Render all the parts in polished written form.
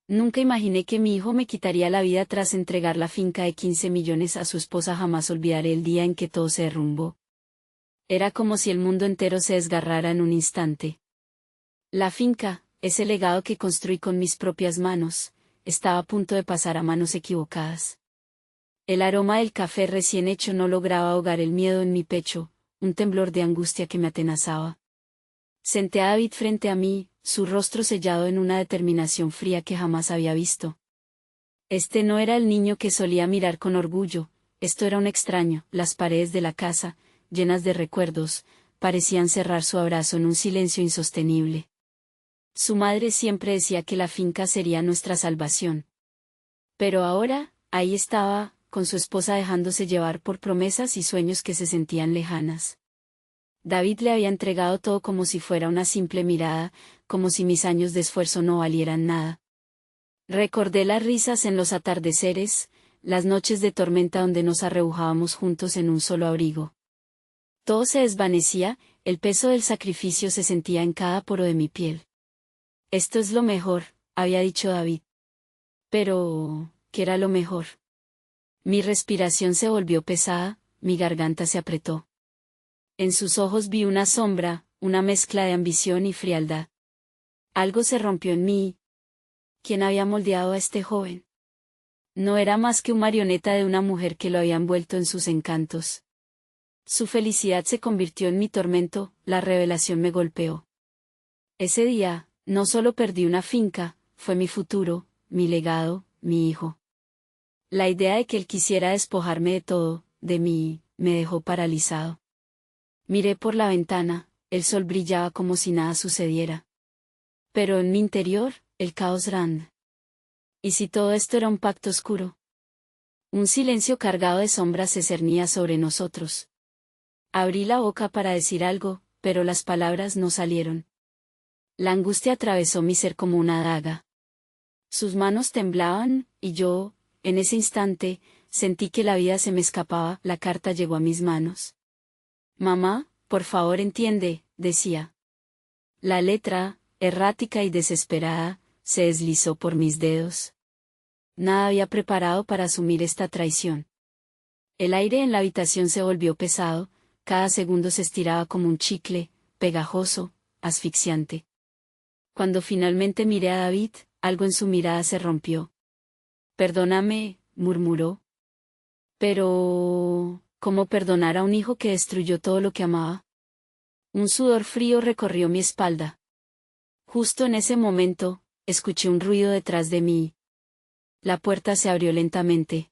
Nunca imaginé que mi hijo me quitaría la vida tras entregar la finca de 15 millones a su esposa. Jamás olvidaré el día en que todo se derrumbó. Era como si el mundo entero se desgarrara en un instante. La finca, ese legado que construí con mis propias manos, estaba a punto de pasar a manos equivocadas. El aroma del café recién hecho no lograba ahogar el miedo en mi pecho, un temblor de angustia que me atenazaba. Senté a David frente a mí, su rostro sellado en una determinación fría que jamás había visto. Este no era el niño que solía mirar con orgullo, esto era un extraño. Las paredes de la casa, llenas de recuerdos, parecían cerrar su abrazo en un silencio insostenible. Su madre siempre decía que la finca sería nuestra salvación. Pero ahora, ahí estaba, con su esposa dejándose llevar por promesas y sueños que se sentían lejanas. David le había entregado todo como si fuera una simple mirada, como si mis años de esfuerzo no valieran nada. Recordé las risas en los atardeceres, las noches de tormenta donde nos arrebujábamos juntos en un solo abrigo. Todo se desvanecía, el peso del sacrificio se sentía en cada poro de mi piel. Esto es lo mejor, había dicho David. Pero, ¿qué era lo mejor? Mi respiración se volvió pesada, mi garganta se apretó. En sus ojos vi una sombra, una mezcla de ambición y frialdad. Algo se rompió en mí. ¿Quién había moldeado a este joven? No era más que una marioneta de una mujer que lo había envuelto en sus encantos. Su felicidad se convirtió en mi tormento, la revelación me golpeó. Ese día, no solo perdí una finca, fue mi futuro, mi legado, mi hijo. La idea de que él quisiera despojarme de todo, de mí, me dejó paralizado. Miré por la ventana, el sol brillaba como si nada sucediera. Pero en mi interior, el caos grande. ¿Y si todo esto era un pacto oscuro? Un silencio cargado de sombras se cernía sobre nosotros. Abrí la boca para decir algo, pero las palabras no salieron. La angustia atravesó mi ser como una daga. Sus manos temblaban, y yo, en ese instante, sentí que la vida se me escapaba. La carta llegó a mis manos. Mamá, por favor entiende, decía. La letra, errática y desesperada, se deslizó por mis dedos. Nada había preparado para asumir esta traición. El aire en la habitación se volvió pesado, cada segundo se estiraba como un chicle, pegajoso, asfixiante. Cuando finalmente miré a David, algo en su mirada se rompió. Perdóname, murmuró. Pero, ¿cómo perdonar a un hijo que destruyó todo lo que amaba? Un sudor frío recorrió mi espalda. Justo en ese momento, escuché un ruido detrás de mí. La puerta se abrió lentamente.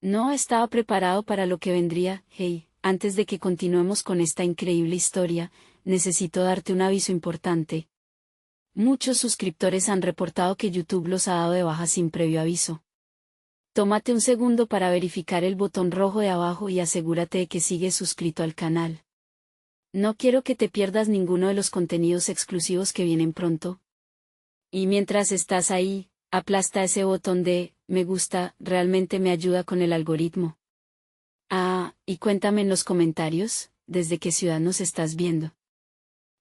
No estaba preparado para lo que vendría. Hey, antes de que continuemos con esta increíble historia, necesito darte un aviso importante. Muchos suscriptores han reportado que YouTube los ha dado de baja sin previo aviso. Tómate un segundo para verificar el botón rojo de abajo y asegúrate de que sigues suscrito al canal. No quiero que te pierdas ninguno de los contenidos exclusivos que vienen pronto. Y mientras estás ahí, aplasta ese botón de me gusta, realmente me ayuda con el algoritmo. Ah, y cuéntame en los comentarios, ¿desde qué ciudad nos estás viendo?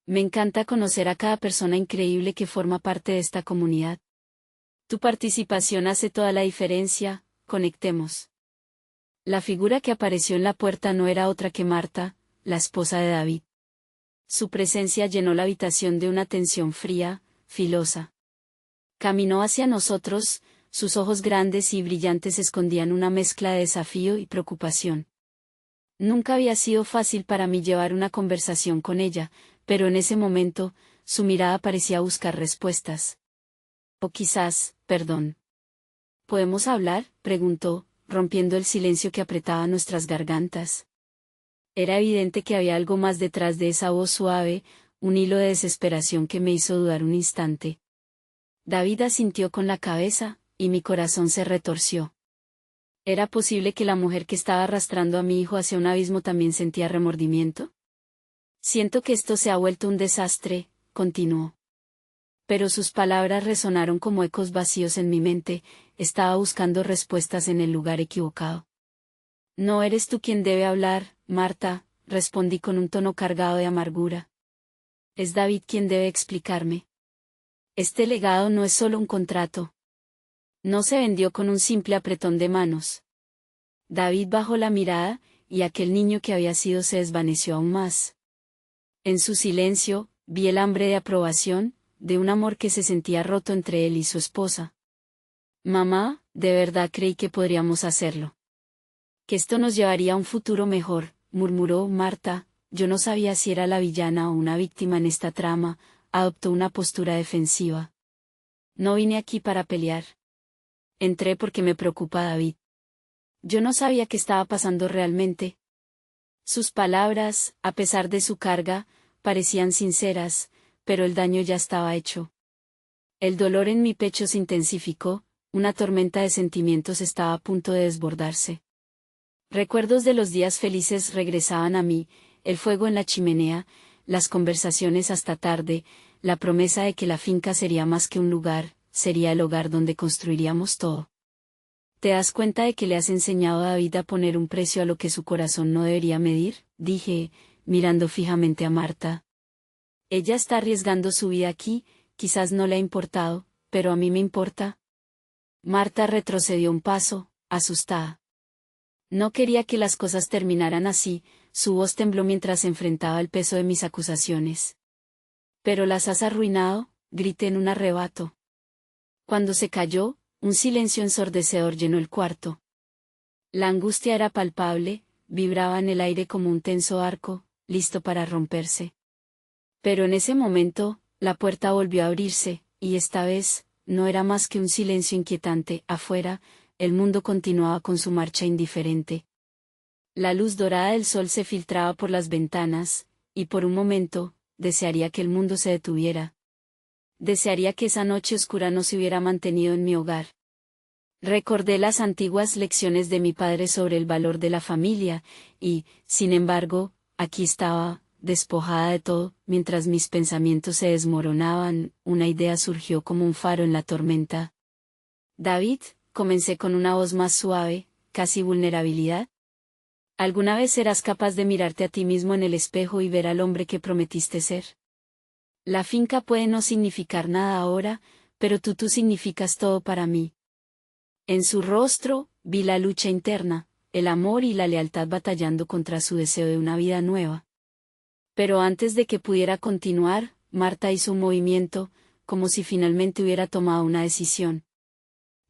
Me encanta conocer a cada persona increíble que forma parte de esta comunidad. Tu participación hace toda la diferencia, conectemos. La figura que apareció en la puerta no era otra que Marta, la esposa de David. Su presencia llenó la habitación de una tensión fría, filosa. Caminó hacia nosotros, sus ojos grandes y brillantes escondían una mezcla de desafío y preocupación. Nunca había sido fácil para mí llevar una conversación con ella, pero en ese momento, su mirada parecía buscar respuestas. O quizás, perdón. ¿Podemos hablar?, preguntó, rompiendo el silencio que apretaba nuestras gargantas. Era evidente que había algo más detrás de esa voz suave, un hilo de desesperación que me hizo dudar un instante. David asintió con la cabeza, y mi corazón se retorció. ¿Era posible que la mujer que estaba arrastrando a mi hijo hacia un abismo también sentía remordimiento? Siento que esto se ha vuelto un desastre, continuó. Pero sus palabras resonaron como ecos vacíos en mi mente, estaba buscando respuestas en el lugar equivocado. No eres tú quien debe hablar, Marta, respondí con un tono cargado de amargura. Es David quien debe explicarme. Este legado no es solo un contrato. No se vendió con un simple apretón de manos. David bajó la mirada, y aquel niño que había sido se desvaneció aún más. En su silencio, vi el hambre de aprobación, de un amor que se sentía roto entre él y su esposa. Mamá, de verdad creí que podríamos hacerlo. Que esto nos llevaría a un futuro mejor, murmuró Marta. Yo no sabía si era la villana o una víctima en esta trama. Adoptó una postura defensiva. No vine aquí para pelear. Entré porque me preocupa David. Yo no sabía qué estaba pasando realmente. Sus palabras, a pesar de su carga, parecían sinceras, pero el daño ya estaba hecho. El dolor en mi pecho se intensificó, una tormenta de sentimientos estaba a punto de desbordarse. Recuerdos de los días felices regresaban a mí, el fuego en la chimenea, las conversaciones hasta tarde, la promesa de que la finca sería más que un lugar, sería el hogar donde construiríamos todo. ¿Te das cuenta de que le has enseñado a David a poner un precio a lo que su corazón no debería medir? Dije, mirando fijamente a Marta. Ella está arriesgando su vida aquí, quizás no le ha importado, pero a mí me importa. Marta retrocedió un paso, asustada. No quería que las cosas terminaran así, su voz tembló mientras enfrentaba el peso de mis acusaciones. Pero las has arruinado, grité en un arrebato. Cuando se calló, un silencio ensordecedor llenó el cuarto. La angustia era palpable, vibraba en el aire como un tenso arco, listo para romperse. Pero en ese momento, la puerta volvió a abrirse, y esta vez, no era más que un silencio inquietante. Afuera, el mundo continuaba con su marcha indiferente. La luz dorada del sol se filtraba por las ventanas, y por un momento, desearía que el mundo se detuviera. Desearía que esa noche oscura no se hubiera mantenido en mi hogar. Recordé las antiguas lecciones de mi padre sobre el valor de la familia, y, sin embargo, aquí estaba, despojada de todo, mientras mis pensamientos se desmoronaban, una idea surgió como un faro en la tormenta. David, comencé con una voz más suave, casi vulnerabilidad. ¿Alguna vez serás capaz de mirarte a ti mismo en el espejo y ver al hombre que prometiste ser? La finca puede no significar nada ahora, pero tú significas todo para mí. En su rostro, vi la lucha interna, el amor y la lealtad batallando contra su deseo de una vida nueva. Pero antes de que pudiera continuar, Marta hizo un movimiento, como si finalmente hubiera tomado una decisión.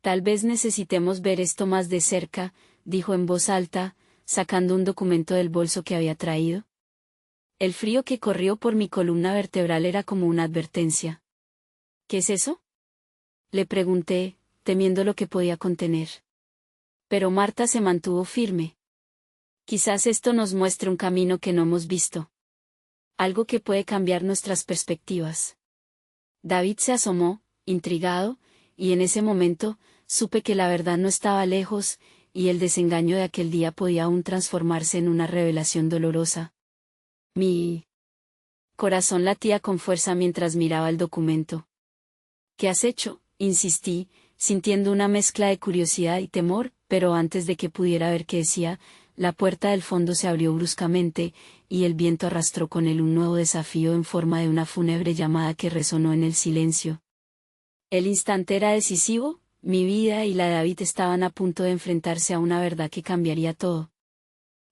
Tal vez necesitemos ver esto más de cerca, dijo en voz alta, sacando un documento del bolso que había traído. El frío que corrió por mi columna vertebral era como una advertencia. ¿Qué es eso?, le pregunté, temiendo lo que podía contener. Pero Marta se mantuvo firme. Quizás esto nos muestre un camino que no hemos visto. Algo que puede cambiar nuestras perspectivas. David se asomó, intrigado, y en ese momento, supe que la verdad no estaba lejos, y el desengaño de aquel día podía aún transformarse en una revelación dolorosa. Mi corazón latía con fuerza mientras miraba el documento. ¿Qué has hecho?, insistí, sintiendo una mezcla de curiosidad y temor, pero antes de que pudiera ver qué decía, la puerta del fondo se abrió bruscamente, y el viento arrastró con él un nuevo desafío en forma de una fúnebre llamada que resonó en el silencio. El instante era decisivo, mi vida y la de David estaban a punto de enfrentarse a una verdad que cambiaría todo.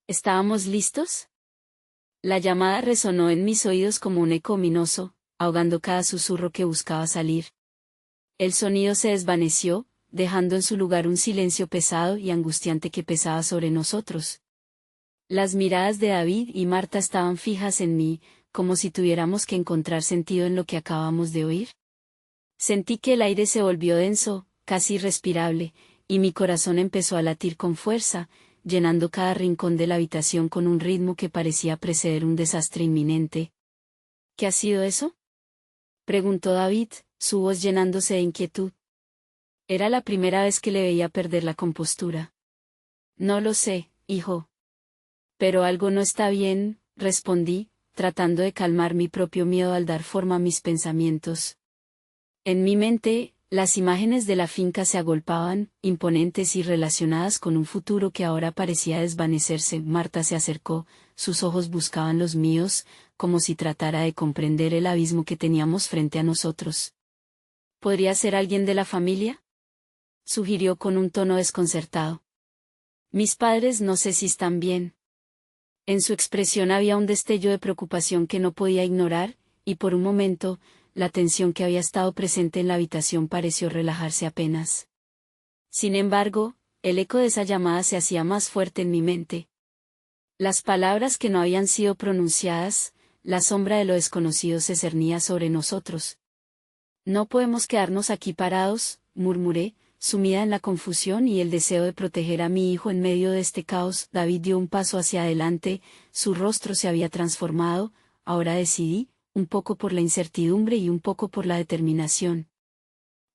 ¿Estábamos listos? La llamada resonó en mis oídos como un eco ominoso, ahogando cada susurro que buscaba salir. El sonido se desvaneció, dejando en su lugar un silencio pesado y angustiante que pesaba sobre nosotros. Las miradas de David y Marta estaban fijas en mí, como si tuviéramos que encontrar sentido en lo que acabamos de oír. Sentí que el aire se volvió denso, casi irrespirable, y mi corazón empezó a latir con fuerza, llenando cada rincón de la habitación con un ritmo que parecía preceder un desastre inminente. ¿Qué ha sido eso?, preguntó David, su voz llenándose de inquietud. Era la primera vez que le veía perder la compostura. No lo sé, hijo. Pero algo no está bien, respondí, tratando de calmar mi propio miedo al dar forma a mis pensamientos. En mi mente, las imágenes de la finca se agolpaban, imponentes y relacionadas con un futuro que ahora parecía desvanecerse. Marta se acercó, sus ojos buscaban los míos, como si tratara de comprender el abismo que teníamos frente a nosotros. ¿Podría ser alguien de la familia?, sugirió con un tono desconcertado. Mis padres no sé si están bien. En su expresión había un destello de preocupación que no podía ignorar, y por un momento, la tensión que había estado presente en la habitación pareció relajarse apenas. Sin embargo, el eco de esa llamada se hacía más fuerte en mi mente. Las palabras que no habían sido pronunciadas, la sombra de lo desconocido se cernía sobre nosotros. No podemos quedarnos aquí parados, murmuré, sumida en la confusión y el deseo de proteger a mi hijo en medio de este caos. David dio un paso hacia adelante, su rostro se había transformado, ahora decidí, un poco por la incertidumbre y un poco por la determinación.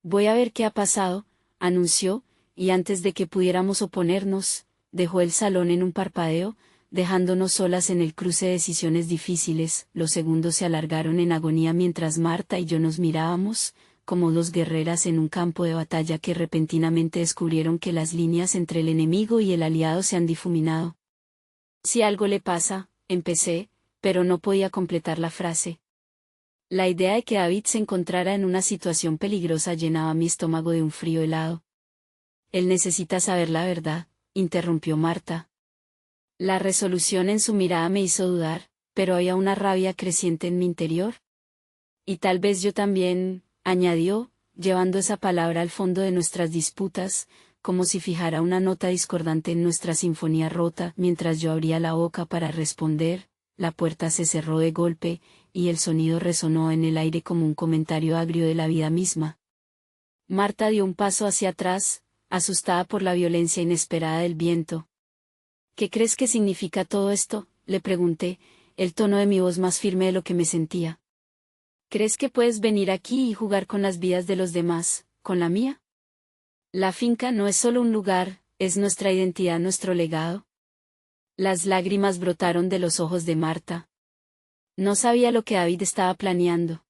Voy a ver qué ha pasado, anunció, y antes de que pudiéramos oponernos, dejó el salón en un parpadeo, dejándonos solas en el cruce de decisiones difíciles. Los segundos se alargaron en agonía mientras Marta y yo nos mirábamos, como dos guerreras en un campo de batalla que repentinamente descubrieron que las líneas entre el enemigo y el aliado se han difuminado. Si algo le pasa, empecé, pero no podía completar la frase. La idea de que David se encontrara en una situación peligrosa llenaba mi estómago de un frío helado. Él necesita saber la verdad, interrumpió Marta. La resolución en su mirada me hizo dudar, pero había una rabia creciente en mi interior. Y tal vez yo también, añadió, llevando esa palabra al fondo de nuestras disputas, como si fijara una nota discordante en nuestra sinfonía rota. Mientras yo abría la boca para responder, la puerta se cerró de golpe, y el sonido resonó en el aire como un comentario agrio de la vida misma. Marta dio un paso hacia atrás, asustada por la violencia inesperada del viento. ¿Qué crees que significa todo esto?, le pregunté, el tono de mi voz más firme de lo que me sentía. ¿Crees que puedes venir aquí y jugar con las vidas de los demás, con la mía? La finca no es solo un lugar, es nuestra identidad, nuestro legado. Las lágrimas brotaron de los ojos de Marta. No sabía lo que David estaba planeando.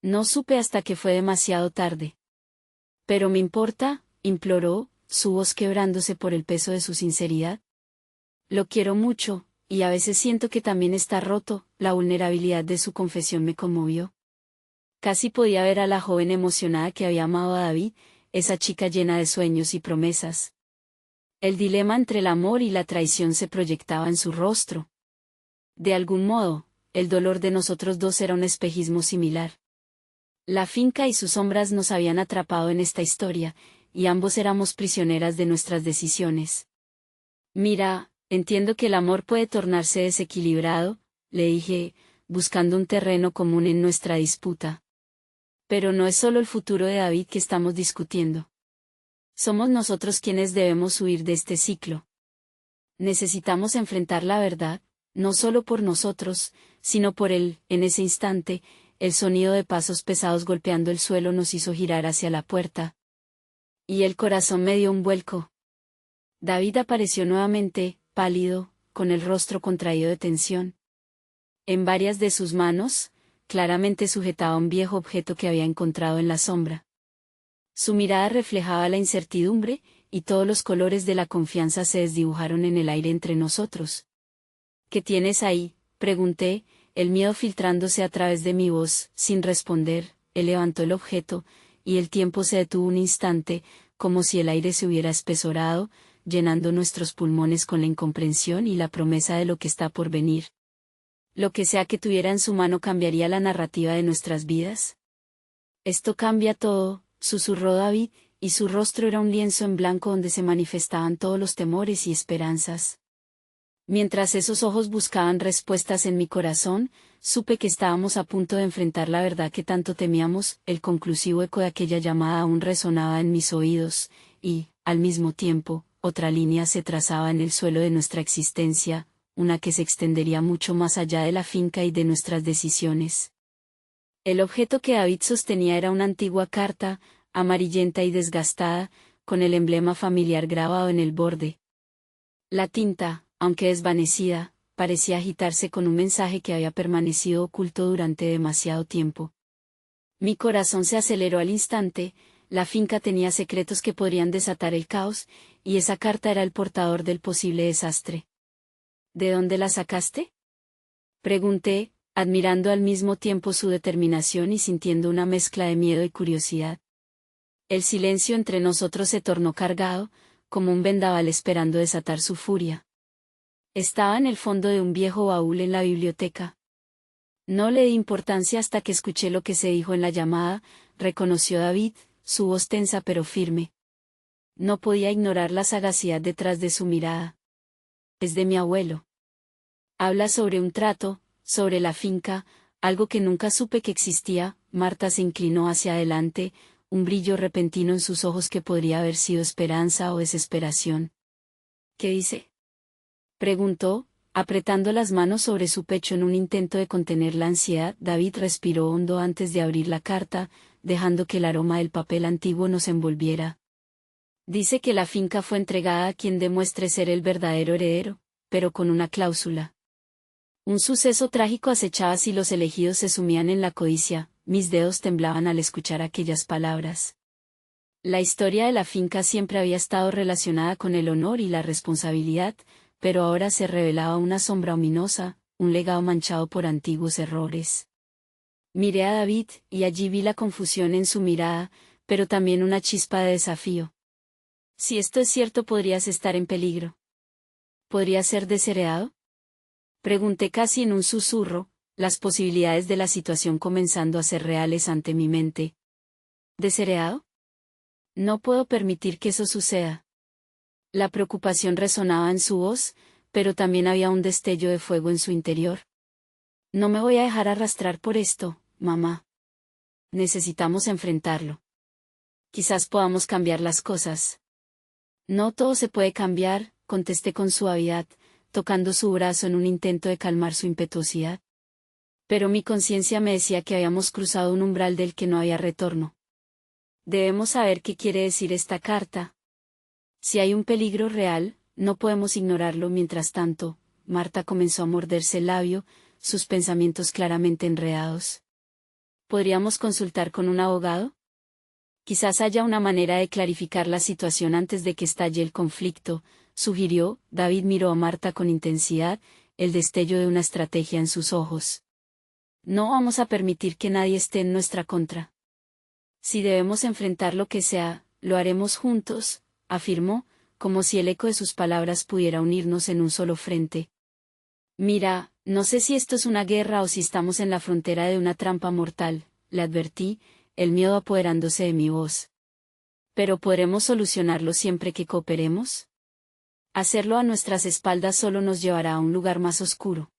No supe hasta que fue demasiado tarde. Pero me importa, imploró, su voz quebrándose por el peso de su sinceridad. Lo quiero mucho, y a veces siento que también está roto. La vulnerabilidad de su confesión me conmovió. Casi podía ver a la joven emocionada que había amado a David, esa chica llena de sueños y promesas. El dilema entre el amor y la traición se proyectaba en su rostro. De algún modo, el dolor de nosotros dos era un espejismo similar. La finca y sus sombras nos habían atrapado en esta historia, y ambos éramos prisioneras de nuestras decisiones. Mira, entiendo que el amor puede tornarse desequilibrado, le dije, buscando un terreno común en nuestra disputa. Pero no es solo el futuro de David que estamos discutiendo. Somos nosotros quienes debemos huir de este ciclo. Necesitamos enfrentar la verdad, no solo por nosotros, sino por él. En ese instante, el sonido de pasos pesados golpeando el suelo nos hizo girar hacia la puerta. Y el corazón me dio un vuelco. David apareció nuevamente, pálido, con el rostro contraído de tensión. En varias de sus manos, claramente sujetaba un viejo objeto que había encontrado en la sombra. Su mirada reflejaba la incertidumbre, y todos los colores de la confianza se desdibujaron en el aire entre nosotros. ¿Qué tienes ahí?, pregunté, el miedo filtrándose a través de mi voz. Sin responder, él levantó el objeto, y el tiempo se detuvo un instante, como si el aire se hubiera espesorado, llenando nuestros pulmones con la incomprensión y la promesa de lo que está por venir. Lo que sea que tuviera en su mano cambiaría la narrativa de nuestras vidas. Esto cambia todo, susurró David, y su rostro era un lienzo en blanco donde se manifestaban todos los temores y esperanzas. Mientras esos ojos buscaban respuestas en mi corazón, supe que estábamos a punto de enfrentar la verdad que tanto temíamos. El conclusivo eco de aquella llamada aún resonaba en mis oídos, y, al mismo tiempo, otra línea se trazaba en el suelo de nuestra existencia, una que se extendería mucho más allá de la finca y de nuestras decisiones. El objeto que David sostenía era una antigua carta, amarillenta y desgastada, con el emblema familiar grabado en el borde. La tinta, aunque desvanecida, parecía agitarse con un mensaje que había permanecido oculto durante demasiado tiempo. Mi corazón se aceleró al instante. La finca tenía secretos que podrían desatar el caos, y esa carta era el portador del posible desastre. ¿De dónde la sacaste?, pregunté, admirando al mismo tiempo su determinación y sintiendo una mezcla de miedo y curiosidad. El silencio entre nosotros se tornó cargado, como un vendaval esperando desatar su furia. Estaba en el fondo de un viejo baúl en la biblioteca. No le di importancia hasta que escuché lo que se dijo en la llamada, reconoció David, su voz tensa pero firme. No podía ignorar la sagacidad detrás de su mirada. Es de mi abuelo. Habla sobre un trato, sobre la finca, algo que nunca supe que existía. Marta se inclinó hacia adelante, un brillo repentino en sus ojos que podría haber sido esperanza o desesperación. ¿Qué dice?, preguntó, apretando las manos sobre su pecho en un intento de contener la ansiedad. David respiró hondo antes de abrir la carta, dejando que el aroma del papel antiguo nos envolviera. Dice que la finca fue entregada a quien demuestre ser el verdadero heredero, pero con una cláusula. Un suceso trágico acechaba si los elegidos se sumían en la codicia. Mis dedos temblaban al escuchar aquellas palabras. La historia de la finca siempre había estado relacionada con el honor y la responsabilidad, pero ahora se revelaba una sombra ominosa, un legado manchado por antiguos errores. Miré a David, y allí vi la confusión en su mirada, pero también una chispa de desafío. Si esto es cierto, ¿podrías estar en peligro? ¿Podrías ser desheredado?, pregunté casi en un susurro, las posibilidades de la situación comenzando a ser reales ante mi mente. ¿Desheredado? No puedo permitir que eso suceda. La preocupación resonaba en su voz, pero también había un destello de fuego en su interior. No me voy a dejar arrastrar por esto, mamá. Necesitamos enfrentarlo. Quizás podamos cambiar las cosas. No todo se puede cambiar, contesté con suavidad, tocando su brazo en un intento de calmar su impetuosidad. Pero mi conciencia me decía que habíamos cruzado un umbral del que no había retorno. Debemos saber qué quiere decir esta carta. Si hay un peligro real, no podemos ignorarlo. Mientras tanto, Marta comenzó a morderse el labio, sus pensamientos claramente enredados. ¿Podríamos consultar con un abogado? Quizás haya una manera de clarificar la situación antes de que estalle el conflicto, sugirió. David miró a Marta con intensidad, el destello de una estrategia en sus ojos. No vamos a permitir que nadie esté en nuestra contra. Si debemos enfrentar lo que sea, lo haremos juntos, afirmó, como si el eco de sus palabras pudiera unirnos en un solo frente. Mira, no sé si esto es una guerra o si estamos en la frontera de una trampa mortal, le advertí, el miedo apoderándose de mi voz. Pero ¿podremos solucionarlo siempre que cooperemos? Hacerlo a nuestras espaldas solo nos llevará a un lugar más oscuro.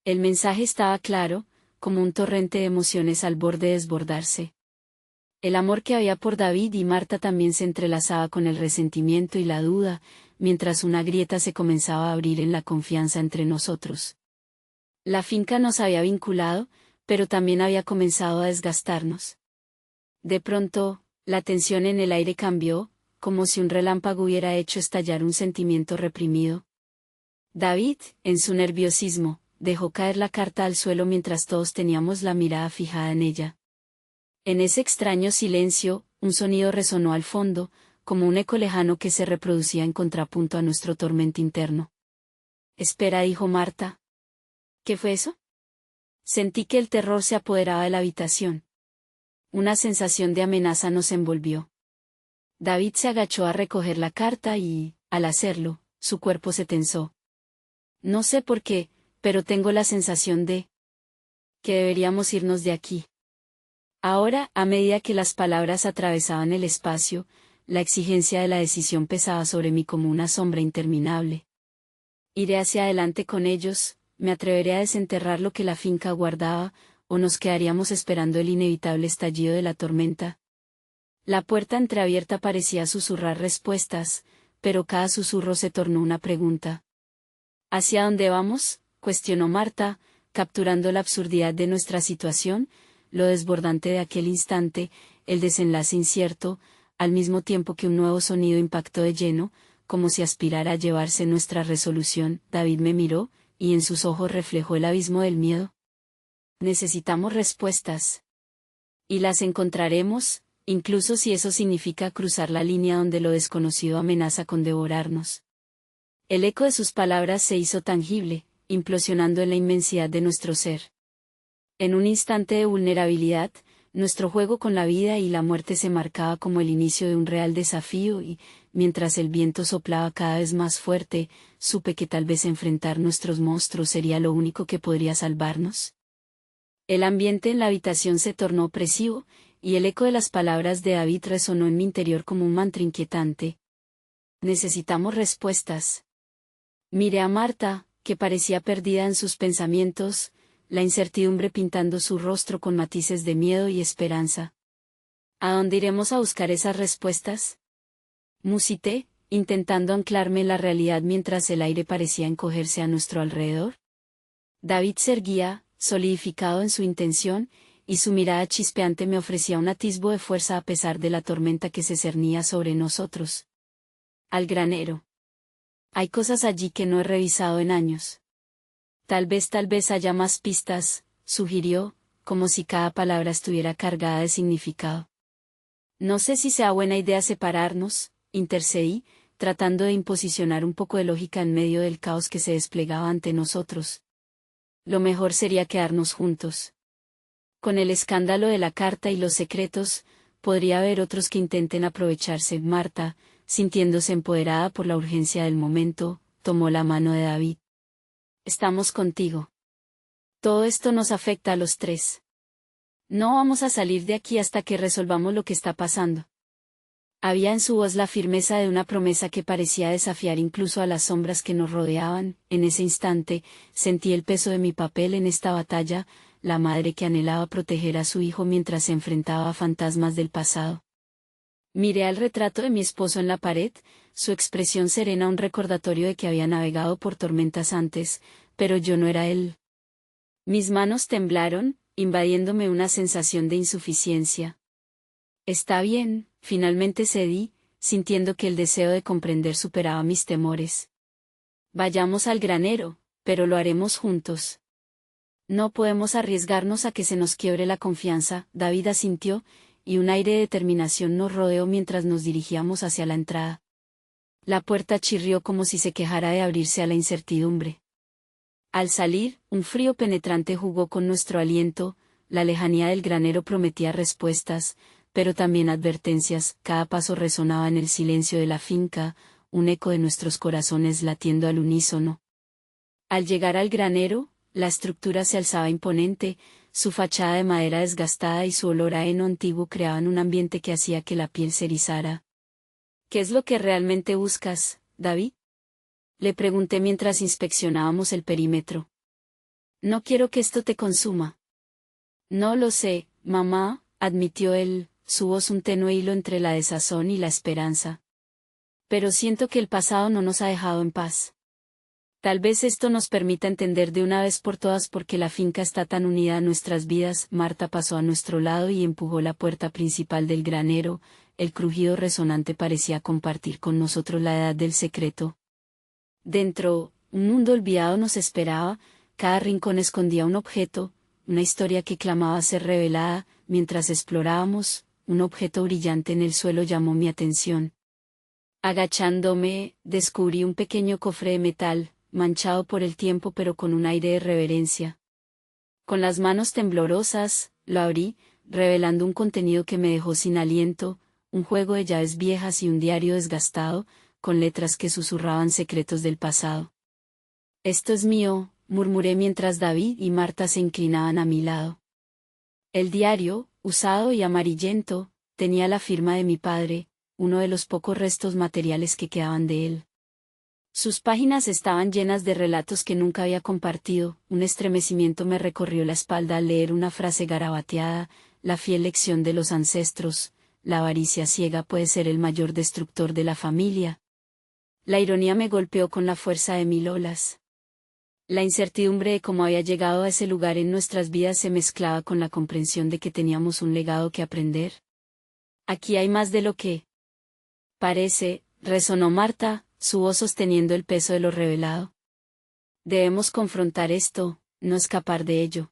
El mensaje estaba claro, como un torrente de emociones al borde de desbordarse. El amor que había por David y Marta también se entrelazaba con el resentimiento y la duda, mientras una grieta se comenzaba a abrir en la confianza entre nosotros. La finca nos había vinculado, pero también había comenzado a desgastarnos. De pronto, la tensión en el aire cambió, como si un relámpago hubiera hecho estallar un sentimiento reprimido. David, en su nerviosismo, dejó caer la carta al suelo mientras todos teníamos la mirada fijada en ella. En ese extraño silencio, un sonido resonó al fondo, como un eco lejano que se reproducía en contrapunto a nuestro tormento interno. Espera, dijo Marta. ¿Qué fue eso? Sentí que el terror se apoderaba de la habitación. Una sensación de amenaza nos envolvió. David se agachó a recoger la carta y, al hacerlo, su cuerpo se tensó. No sé por qué, pero tengo la sensación de que deberíamos irnos de aquí. Ahora, a medida que las palabras atravesaban el espacio, la exigencia de la decisión pesaba sobre mí como una sombra interminable. Iré hacia adelante con ellos, me atreveré a desenterrar lo que la finca guardaba, o nos quedaríamos esperando el inevitable estallido de la tormenta. La puerta entreabierta parecía susurrar respuestas, pero cada susurro se tornó una pregunta. ¿Hacia dónde vamos?, cuestionó Marta, capturando la absurdidad de nuestra situación, lo desbordante de aquel instante, el desenlace incierto, al mismo tiempo que un nuevo sonido impactó de lleno, como si aspirara a llevarse nuestra resolución. David me miró, y en sus ojos reflejó el abismo del miedo. Necesitamos respuestas. Y las encontraremos, incluso si eso significa cruzar la línea donde lo desconocido amenaza con devorarnos. El eco de sus palabras se hizo tangible, implosionando en la inmensidad de nuestro ser. En un instante de vulnerabilidad, nuestro juego con la vida y la muerte se marcaba como el inicio de un real desafío y, mientras el viento soplaba cada vez más fuerte, supe que tal vez enfrentar nuestros monstruos sería lo único que podría salvarnos. El ambiente en la habitación se tornó opresivo, y el eco de las palabras de David resonó en mi interior como un mantra inquietante. Necesitamos respuestas. Miré a Marta, que parecía perdida en sus pensamientos, la incertidumbre pintando su rostro con matices de miedo y esperanza. ¿A dónde iremos a buscar esas respuestas? Musité, intentando anclarme en la realidad mientras el aire parecía encogerse a nuestro alrededor. David se erguía, solidificado en su intención, y su mirada chispeante me ofrecía un atisbo de fuerza a pesar de la tormenta que se cernía sobre nosotros. Al granero. Hay cosas allí que no he revisado en años. Tal vez haya más pistas, sugirió, como si cada palabra estuviera cargada de significado. No sé si sea buena idea separarnos, intercedí, tratando de imposicionar un poco de lógica en medio del caos que se desplegaba ante nosotros. Lo mejor sería quedarnos juntos. Con el escándalo de la carta y los secretos, podría haber otros que intenten aprovecharse. Marta, sintiéndose empoderada por la urgencia del momento, tomó la mano de David. Estamos contigo. Todo esto nos afecta a los tres. No vamos a salir de aquí hasta que resolvamos lo que está pasando. Había en su voz la firmeza de una promesa que parecía desafiar incluso a las sombras que nos rodeaban. En ese instante, sentí el peso de mi papel en esta batalla, la madre que anhelaba proteger a su hijo mientras se enfrentaba a fantasmas del pasado. Miré al retrato de mi esposo en la pared, su expresión serena un recordatorio de que había navegado por tormentas antes, pero yo no era él. Mis manos temblaron, invadiéndome una sensación de insuficiencia. Está bien, finalmente cedí, sintiendo que el deseo de comprender superaba mis temores. Vayamos al granero, pero lo haremos juntos. No podemos arriesgarnos a que se nos quiebre la confianza. David asintió, y un aire de determinación nos rodeó mientras nos dirigíamos hacia la entrada. La puerta chirrió como si se quejara de abrirse a la incertidumbre. Al salir, un frío penetrante jugó con nuestro aliento, la lejanía del granero prometía respuestas, pero también advertencias. Cada paso resonaba en el silencio de la finca, un eco de nuestros corazones latiendo al unísono. Al llegar al granero, la estructura se alzaba imponente, su fachada de madera desgastada y su olor a heno antiguo creaban un ambiente que hacía que la piel se erizara. ¿Qué es lo que realmente buscas, David? Le pregunté mientras inspeccionábamos el perímetro. No quiero que esto te consuma. No lo sé, mamá, admitió él, su voz un tenue hilo entre la desazón y la esperanza. Pero siento que el pasado no nos ha dejado en paz. Tal vez esto nos permita entender de una vez por todas por qué la finca está tan unida a nuestras vidas. Marta pasó a nuestro lado y empujó la puerta principal del granero, el crujido resonante parecía compartir con nosotros la edad del secreto. Dentro, un mundo olvidado nos esperaba, cada rincón escondía un objeto, una historia que clamaba ser revelada. Mientras explorábamos, un objeto brillante en el suelo llamó mi atención. Agachándome, descubrí un pequeño cofre de metal, manchado por el tiempo pero con un aire de reverencia. Con las manos temblorosas, lo abrí, revelando un contenido que me dejó sin aliento, un juego de llaves viejas y un diario desgastado, con letras que susurraban secretos del pasado. Esto es mío, murmuré mientras David y Marta se inclinaban a mi lado. El diario, usado y amarillento, tenía la firma de mi padre, uno de los pocos restos materiales que quedaban de él. Sus páginas estaban llenas de relatos que nunca había compartido. Un estremecimiento me recorrió la espalda al leer una frase garabateada, la fiel lección de los ancestros: la avaricia ciega puede ser el mayor destructor de la familia. La ironía me golpeó con la fuerza de 1000 olas. La incertidumbre de cómo había llegado a ese lugar en nuestras vidas se mezclaba con la comprensión de que teníamos un legado que aprender. Aquí hay más de lo que parece, resonó Marta, su voz sosteniendo el peso de lo revelado. Debemos confrontar esto, no escapar de ello.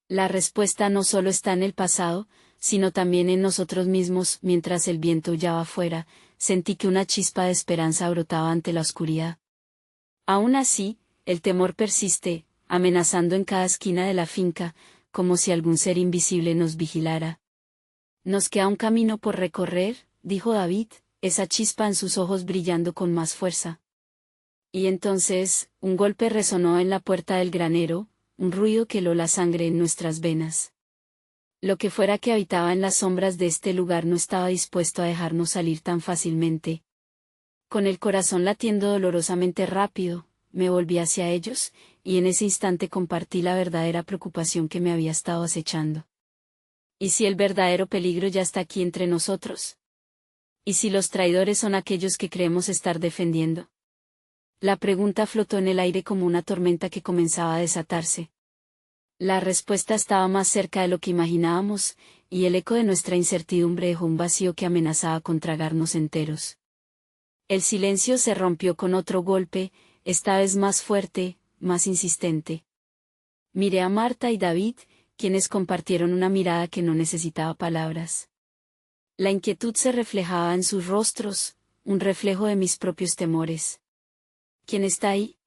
La respuesta no solo está en el pasado, sino también en nosotros mismos. Mientras el viento aullaba afuera, sentí que una chispa de esperanza brotaba ante la oscuridad. Aún así, el temor persiste, amenazando en cada esquina de la finca, como si algún ser invisible nos vigilara. Nos queda un camino por recorrer, dijo David, esa chispa en sus ojos brillando con más fuerza. Y entonces, un golpe resonó en la puerta del granero, un ruido que heló la sangre en nuestras venas. Lo que fuera que habitaba en las sombras de este lugar no estaba dispuesto a dejarnos salir tan fácilmente. Con el corazón latiendo dolorosamente rápido, me volví hacia ellos, y en ese instante compartí la verdadera preocupación que me había estado acechando. ¿Y si el verdadero peligro ya está aquí entre nosotros? ¿Y si los traidores son aquellos que creemos estar defendiendo? La pregunta flotó en el aire como una tormenta que comenzaba a desatarse. La respuesta estaba más cerca de lo que imaginábamos, y el eco de nuestra incertidumbre dejó un vacío que amenazaba con tragarnos enteros. El silencio se rompió con otro golpe, esta vez más fuerte, más insistente. Miré a Marta y David, quienes compartieron una mirada que no necesitaba palabras. La inquietud se reflejaba en sus rostros, un reflejo de mis propios temores. ¿Quién está ahí?,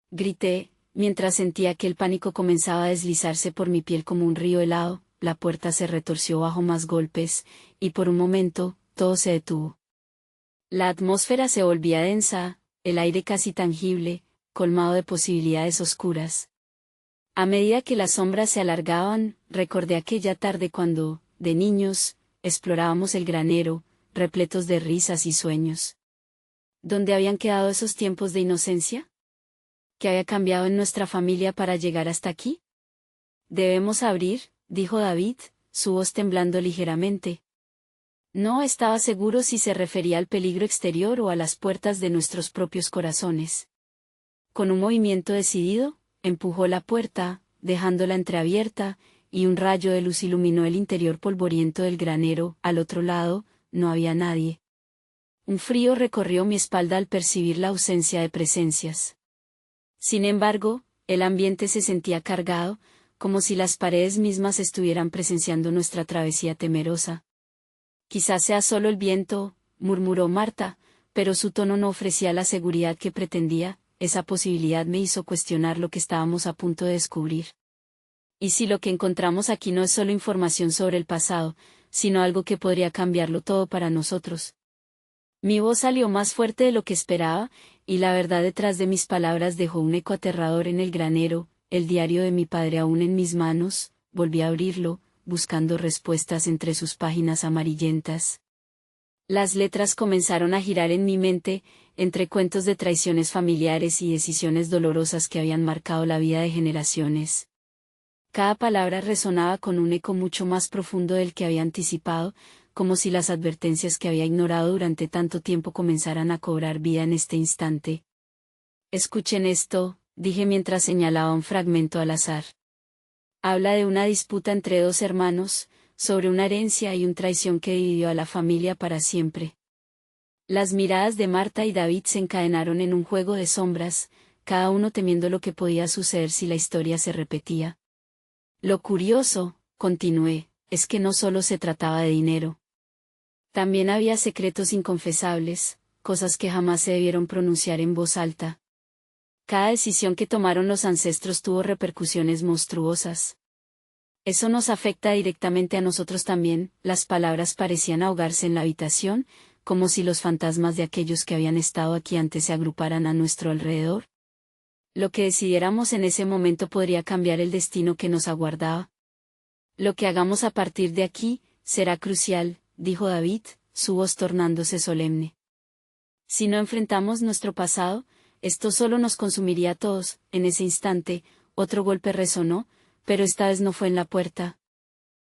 grité, mientras sentía que el pánico comenzaba a deslizarse por mi piel como un río helado. La puerta se retorció bajo más golpes, y por un momento, todo se detuvo. La atmósfera se volvía densa, el aire casi tangible, colmado de posibilidades oscuras. A medida que las sombras se alargaban, recordé aquella tarde cuando, de niños, explorábamos el granero, repletos de risas y sueños. ¿Dónde habían quedado esos tiempos de inocencia? ¿Qué había cambiado en nuestra familia para llegar hasta aquí? Debemos abrir, dijo David, su voz temblando ligeramente. No estaba seguro si se refería al peligro exterior o a las puertas de nuestros propios corazones. Con un movimiento decidido, empujó la puerta, dejándola entreabierta, y un rayo de luz iluminó el interior polvoriento del granero. Al otro lado, no había nadie. Un frío recorrió mi espalda al percibir la ausencia de presencias. Sin embargo, el ambiente se sentía cargado, como si las paredes mismas estuvieran presenciando nuestra travesía temerosa. Quizás sea solo el viento, murmuró Marta, pero su tono no ofrecía la seguridad que pretendía. Esa posibilidad me hizo cuestionar lo que estábamos a punto de descubrir. ¿Y si lo que encontramos aquí no es solo información sobre el pasado, sino algo que podría cambiarlo todo para nosotros? Mi voz salió más fuerte de lo que esperaba, y la verdad detrás de mis palabras dejó un eco aterrador en el granero. El diario de mi padre aún en mis manos. Volví a abrirlo, buscando respuestas entre sus páginas amarillentas. Las letras comenzaron a girar en mi mente, entre cuentos de traiciones familiares y decisiones dolorosas que habían marcado la vida de generaciones. Cada palabra resonaba con un eco mucho más profundo del que había anticipado, como si las advertencias que había ignorado durante tanto tiempo comenzaran a cobrar vida en este instante. Escuchen esto, dije mientras señalaba un fragmento al azar. Habla de una disputa entre dos hermanos, sobre una herencia y una traición que dividió a la familia para siempre. Las miradas de Marta y David se encadenaron en un juego de sombras, cada uno temiendo lo que podía suceder si la historia se repetía. Lo curioso, continué, es que no solo se trataba de dinero. También había secretos inconfesables, cosas que jamás se debieron pronunciar en voz alta. Cada decisión que tomaron los ancestros tuvo repercusiones monstruosas. Eso nos afecta directamente a nosotros también. Las palabras parecían ahogarse en la habitación, como si los fantasmas de aquellos que habían estado aquí antes se agruparan a nuestro alrededor. Lo que decidiéramos en ese momento podría cambiar el destino que nos aguardaba. Lo que hagamos a partir de aquí, será crucial, dijo David, su voz tornándose solemne. Si no enfrentamos nuestro pasado, esto solo nos consumiría a todos. En ese instante, otro golpe resonó, pero esta vez no fue en la puerta.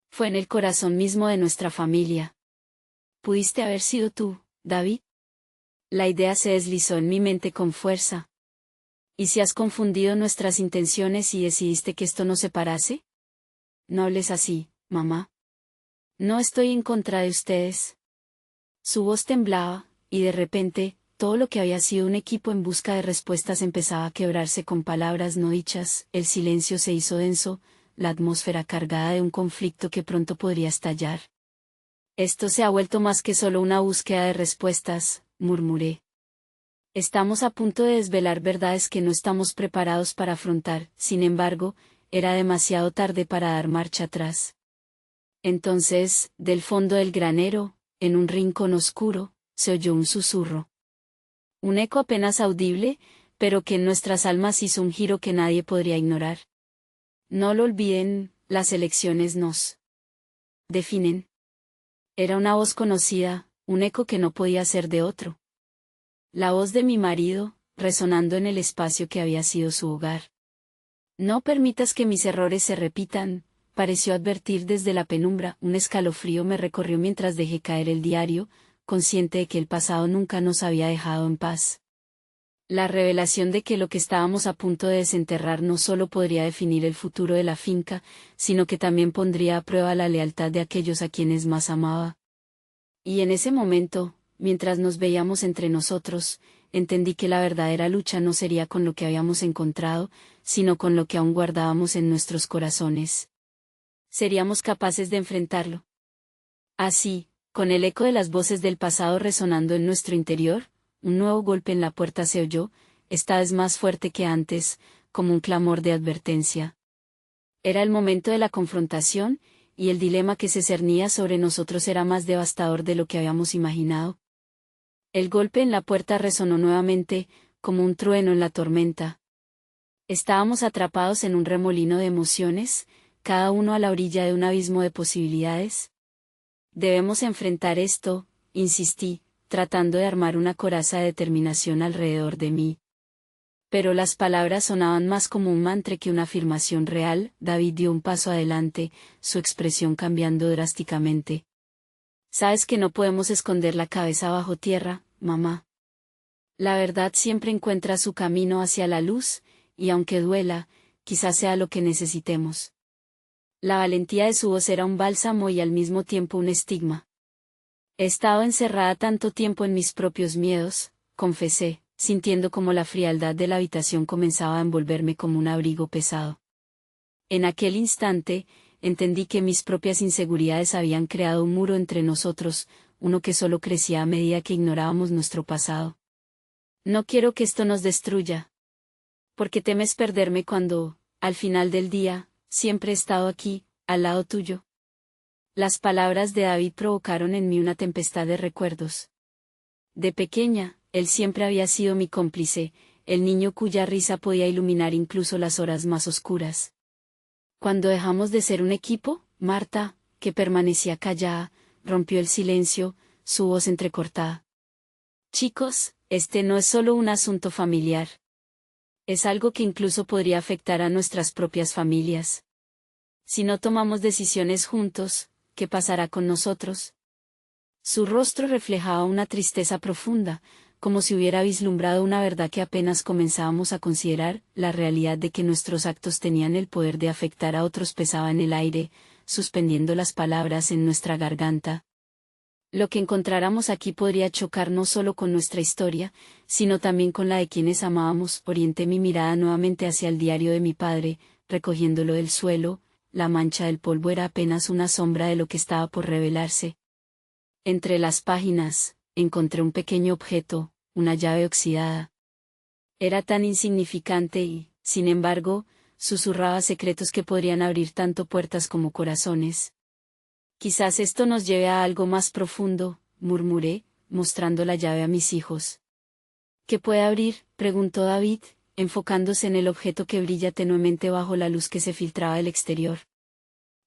Fue en el corazón mismo de nuestra familia. ¿Pudiste haber sido tú, David? La idea se deslizó en mi mente con fuerza. ¿Y si has confundido nuestras intenciones y decidiste que esto nos separase? No hables así, mamá. No estoy en contra de ustedes. Su voz temblaba, y de repente, todo lo que había sido un equipo en busca de respuestas empezaba a quebrarse con palabras no dichas. El silencio se hizo denso, la atmósfera cargada de un conflicto que pronto podría estallar. Esto se ha vuelto más que solo una búsqueda de respuestas, murmuré. Estamos a punto de desvelar verdades que no estamos preparados para afrontar. Sin embargo, era demasiado tarde para dar marcha atrás. Entonces, del fondo del granero, en un rincón oscuro, se oyó un susurro. Un eco apenas audible, pero que en nuestras almas hizo un giro que nadie podría ignorar. No lo olviden, las elecciones nos definen. Era una voz conocida, un eco que no podía ser de otro. La voz de mi marido, resonando en el espacio que había sido su hogar. No permitas que mis errores se repitan, pareció advertir desde la penumbra. Un escalofrío me recorrió mientras dejé caer el diario, consciente de que el pasado nunca nos había dejado en paz. La revelación de que lo que estábamos a punto de desenterrar no solo podría definir el futuro de la finca, sino que también pondría a prueba la lealtad de aquellos a quienes más amaba. Y en ese momento, mientras nos veíamos entre nosotros, entendí que la verdadera lucha no sería con lo que habíamos encontrado, sino con lo que aún guardábamos en nuestros corazones. ¿Seríamos capaces de enfrentarlo? Así, con el eco de las voces del pasado resonando en nuestro interior, un nuevo golpe en la puerta se oyó, esta vez más fuerte que antes, como un clamor de advertencia. Era el momento de la confrontación, y el dilema que se cernía sobre nosotros era más devastador de lo que habíamos imaginado. El golpe en la puerta resonó nuevamente, como un trueno en la tormenta. Estábamos atrapados en un remolino de emociones, cada uno a la orilla de un abismo de posibilidades. Debemos enfrentar esto, insistí, tratando de armar una coraza de determinación alrededor de mí. Pero las palabras sonaban más como un mantra que una afirmación real. David dio un paso adelante, su expresión cambiando drásticamente. Sabes que no podemos esconder la cabeza bajo tierra, mamá. La verdad siempre encuentra su camino hacia la luz, y aunque duela, quizás sea lo que necesitemos. La valentía de su voz era un bálsamo y al mismo tiempo un estigma. He estado encerrada tanto tiempo en mis propios miedos, confesé, sintiendo como la frialdad de la habitación comenzaba a envolverme como un abrigo pesado. En aquel instante, entendí que mis propias inseguridades habían creado un muro entre nosotros, uno que solo crecía a medida que ignorábamos nuestro pasado. No quiero que esto nos destruya. Porque temes perderme cuando, al final del día, siempre he estado aquí, al lado tuyo. Las palabras de David provocaron en mí una tempestad de recuerdos. De pequeña, él siempre había sido mi cómplice, el niño cuya risa podía iluminar incluso las horas más oscuras. Cuando dejamos de ser un equipo, Marta, que permanecía callada, rompió el silencio, su voz entrecortada. Chicos, este no es solo un asunto familiar. Es algo que incluso podría afectar a nuestras propias familias. Si no tomamos decisiones juntos, ¿qué pasará con nosotros? Su rostro reflejaba una tristeza profunda, como si hubiera vislumbrado una verdad que apenas comenzábamos a considerar. La realidad de que nuestros actos tenían el poder de afectar a otros pesaba en el aire, suspendiendo las palabras en nuestra garganta. Lo que encontráramos aquí podría chocar no solo con nuestra historia, sino también con la de quienes amábamos. Orienté mi mirada nuevamente hacia el diario de mi padre, recogiéndolo del suelo. La mancha del polvo era apenas una sombra de lo que estaba por revelarse. Entre las páginas, encontré un pequeño objeto, una llave oxidada. Era tan insignificante y, sin embargo, susurraba secretos que podrían abrir tanto puertas como corazones. Quizás esto nos lleve a algo más profundo, murmuré, mostrando la llave a mis hijos. ¿Qué puede abrir?, preguntó David, enfocándose en el objeto que brilla tenuemente bajo la luz que se filtraba del exterior.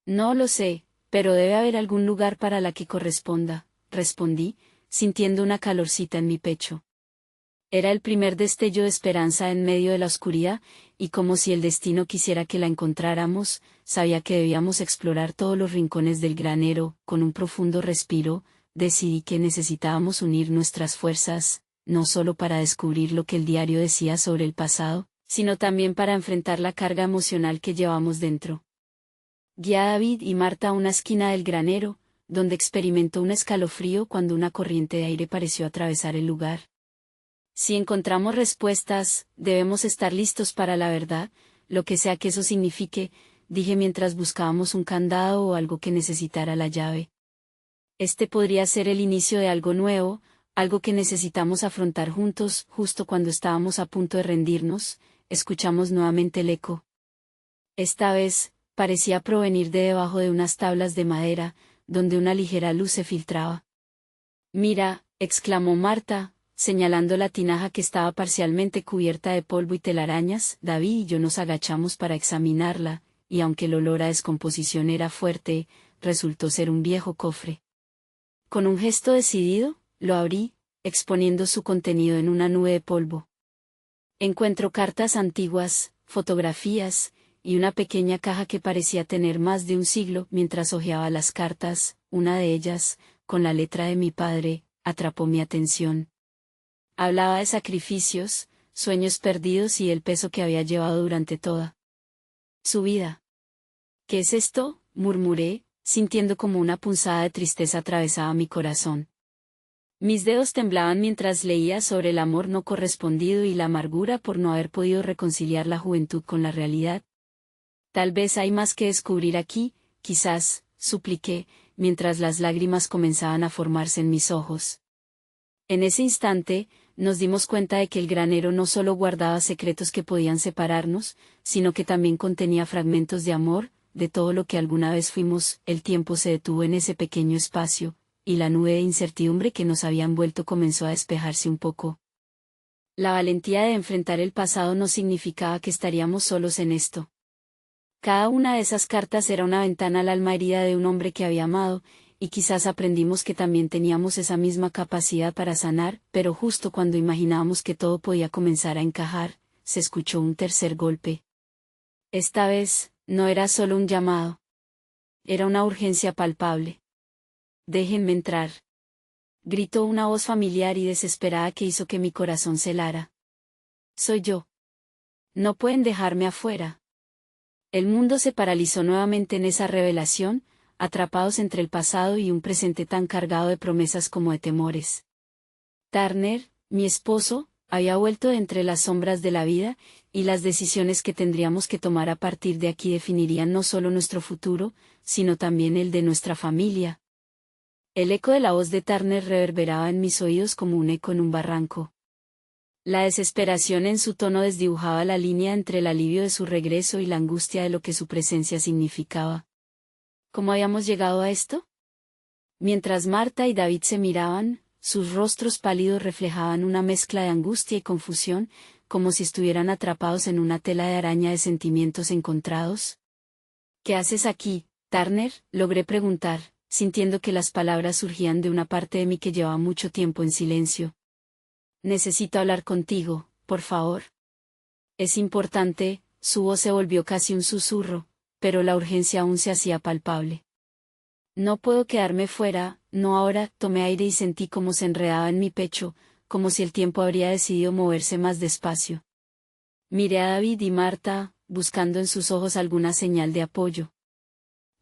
No lo sé, pero debe haber algún lugar para la que corresponda, respondí, sintiendo una calorcita en mi pecho. Era el primer destello de esperanza en medio de la oscuridad, y como si el destino quisiera que la encontráramos, sabía que debíamos explorar todos los rincones del granero. Con un profundo respiro, decidí que necesitábamos unir nuestras fuerzas, no solo para descubrir lo que el diario decía sobre el pasado, sino también para enfrentar la carga emocional que llevamos dentro. Guié a David y Marta a una esquina del granero, donde experimentó un escalofrío cuando una corriente de aire pareció atravesar el lugar. Si encontramos respuestas, debemos estar listos para la verdad, lo que sea que eso signifique, dije mientras buscábamos un candado o algo que necesitara la llave. Este podría ser el inicio de algo nuevo, algo que necesitamos afrontar juntos. Justo cuando estábamos a punto de rendirnos, escuchamos nuevamente el eco. Esta vez, parecía provenir de debajo de unas tablas de madera, donde una ligera luz se filtraba. «Mira», exclamó Marta, señalando la tinaja que estaba parcialmente cubierta de polvo y telarañas. David y yo nos agachamos para examinarla, y aunque el olor a descomposición era fuerte, resultó ser un viejo cofre. Con un gesto decidido, lo abrí, exponiendo su contenido en una nube de polvo. Encuentro cartas antiguas, fotografías, y una pequeña caja que parecía tener más de un siglo. Mientras hojeaba las cartas, una de ellas, con la letra de mi padre, atrapó mi atención. Hablaba de sacrificios, sueños perdidos y el peso que había llevado durante toda su vida. «¿Qué es esto?», murmuré, sintiendo como una punzada de tristeza atravesaba mi corazón. Mis dedos temblaban mientras leía sobre el amor no correspondido y la amargura por no haber podido reconciliar la juventud con la realidad. «Tal vez hay más que descubrir aquí, quizás», supliqué, mientras las lágrimas comenzaban a formarse en mis ojos. En ese instante, nos dimos cuenta de que el granero no solo guardaba secretos que podían separarnos, sino que también contenía fragmentos de amor, de todo lo que alguna vez fuimos. El tiempo se detuvo en ese pequeño espacio, y la nube de incertidumbre que nos había envuelto comenzó a despejarse un poco. La valentía de enfrentar el pasado no significaba que estaríamos solos en esto. Cada una de esas cartas era una ventana al alma herida de un hombre que había amado, y quizás aprendimos que también teníamos esa misma capacidad para sanar. Pero justo cuando imaginábamos que todo podía comenzar a encajar, se escuchó un tercer golpe. Esta vez, no era solo un llamado. Era una urgencia palpable. «Déjenme entrar», gritó una voz familiar y desesperada que hizo que mi corazón se helara. «Soy yo. No pueden dejarme afuera». El mundo se paralizó nuevamente en esa revelación, atrapados entre el pasado y un presente tan cargado de promesas como de temores. Turner, mi esposo, había vuelto de entre las sombras de la vida, y las decisiones que tendríamos que tomar a partir de aquí definirían no solo nuestro futuro, sino también el de nuestra familia. El eco de la voz de Turner reverberaba en mis oídos como un eco en un barranco. La desesperación en su tono desdibujaba la línea entre el alivio de su regreso y la angustia de lo que su presencia significaba. ¿Cómo habíamos llegado a esto? Mientras Marta y David se miraban, sus rostros pálidos reflejaban una mezcla de angustia y confusión, como si estuvieran atrapados en una tela de araña de sentimientos encontrados. «¿Qué haces aquí, Turner?», logré preguntar, sintiendo que las palabras surgían de una parte de mí que llevaba mucho tiempo en silencio. «Necesito hablar contigo, por favor». «Es importante», su voz se volvió casi un susurro, pero la urgencia aún se hacía palpable. «No puedo quedarme fuera, no ahora». Tomé aire y sentí cómo se enredaba en mi pecho, como si el tiempo habría decidido moverse más despacio. Miré a David y Marta, buscando en sus ojos alguna señal de apoyo.